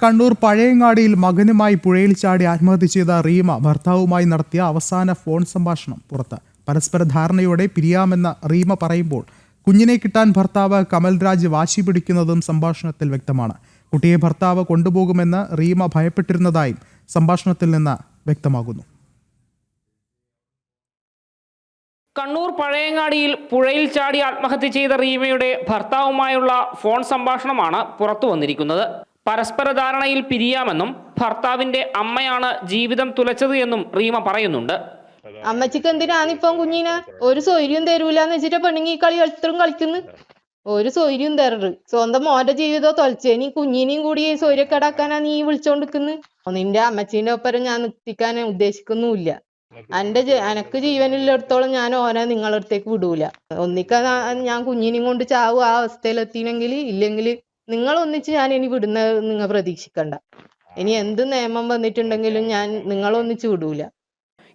കണ്ണൂർ പഴയങ്ങാടിയിൽ മകനുമായി പുഴയിൽ ചാടി ആത്മഹത്യ ചെയ്ത റീമ ഭർത്താവുമായി നടത്തിയ അവസാന ഫോൺ സംഭാഷണം പുറത്ത്. പരസ്പര ധാരണയോടെ പിരിയാമെന്ന റീമ പറയുമ്പോൾ കുഞ്ഞിനെ കിട്ടാൻ ഭർത്താവ് കമൽരാജ് വാശി പിടിക്കുന്നതും സംഭാഷണത്തിൽ വ്യക്തമാണ്. കുട്ടിയെ ഭർത്താവ് കൊണ്ടുപോകുമെന്ന് റീമ ഭയപ്പെട്ടിരുന്നതായും സംഭാഷണത്തിൽ നിന്ന് വ്യക്തമാകുന്നു. കണ്ണൂർ പഴയങ്ങാടിയിൽ പുഴയിൽ ചാടി ആത്മഹത്യ ചെയ്ത റീമയുടെ ഭർത്താവുമായുള്ള ഫോൺ സംഭാഷണമാണ് പുറത്തു വന്നിരിക്കുന്നത്. പരസ്പര ധാരണയിൽ പിരിയാമെന്നും ഭർത്താവിന്റെ അമ്മയാണ് ജീവിതം തുലച്ചത് എന്നും റീമ പറയുന്നുണ്ട്. അമ്മച്ചിക്ക് എന്തിനാണിപ്പം കുഞ്ഞിനെ ഒരു സൗകര്യം തരൂലെന്ന് വെച്ചിട്ട് പെണ്ണുങ്ങി കളി എത്രയും കളിക്കുന്നു. ഒരു സൗകര്യം തരരുത്. സ്വന്തം മോന്റെ ജീവിതം തൊലച്ചേ, നീ കുഞ്ഞിനെയും കൂടി സൗകര്യക്കേടാക്കാനാ നീ വിളിച്ചോണ്ടിരിക്കുന്നു. നിന്റെ അമ്മച്ചീന്റെ ഒപ്പരം ഞാൻ നിർത്തിക്കാൻ ഉദ്ദേശിക്കുന്നുമില്ല. എനക്ക് ജീവനില്ലെടുത്തോളം ഞാൻ ഓനെ നിങ്ങളുടെ അടുത്തേക്ക് വിടൂല. ഒന്നിക്കാൻ ഞാൻ കുഞ്ഞിനെയും കൊണ്ട് ചാവും ആ അവസ്ഥയിലെത്തിനെങ്കിൽ, ഇല്ലെങ്കിൽ നിങ്ങൾ ഒന്നിച്ച് ഞാൻ ഇനി വിടുന്നത് നിങ്ങൾ പ്രതീക്ഷിക്കണ്ട. ഇനി എന്ത് നിയമം വന്നിട്ടുണ്ടെങ്കിലും ഞാൻ നിങ്ങളൊന്നിച്ച് വിടൂല.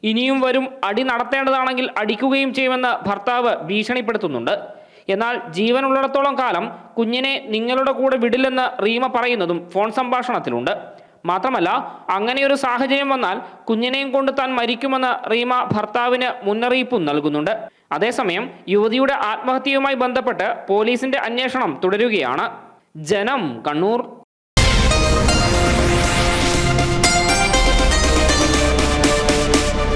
ഇനിയും വരും അടി നടത്തേണ്ടതാണെങ്കിൽ അടിക്കുകയും ചെയ്യുമെന്ന് ഭർത്താവ് ഭീഷണിപ്പെടുത്തുന്നുണ്ട്. എന്നാൽ ജീവനുള്ളിടത്തോളം കാലം കുഞ്ഞിനെ നിങ്ങളുടെ കൂടെ വിടില്ലെന്ന് റീമ പറയുന്നതും ഫോൺ സംഭാഷണത്തിലുണ്ട്. മാത്രമല്ല, അങ്ങനെയൊരു സാഹചര്യം വന്നാൽ കുഞ്ഞിനെയും കൊണ്ട് താൻ മരിക്കുമെന്ന് റീമ ഭർത്താവിന് മുന്നറിയിപ്പും നൽകുന്നുണ്ട്. അതേസമയം യുവതിയുടെ ആത്മഹത്യയുമായി ബന്ധപ്പെട്ട് പോലീസിന്റെ അന്വേഷണം തുടരുകയാണ്. ജനം, കണ്ണൂർ.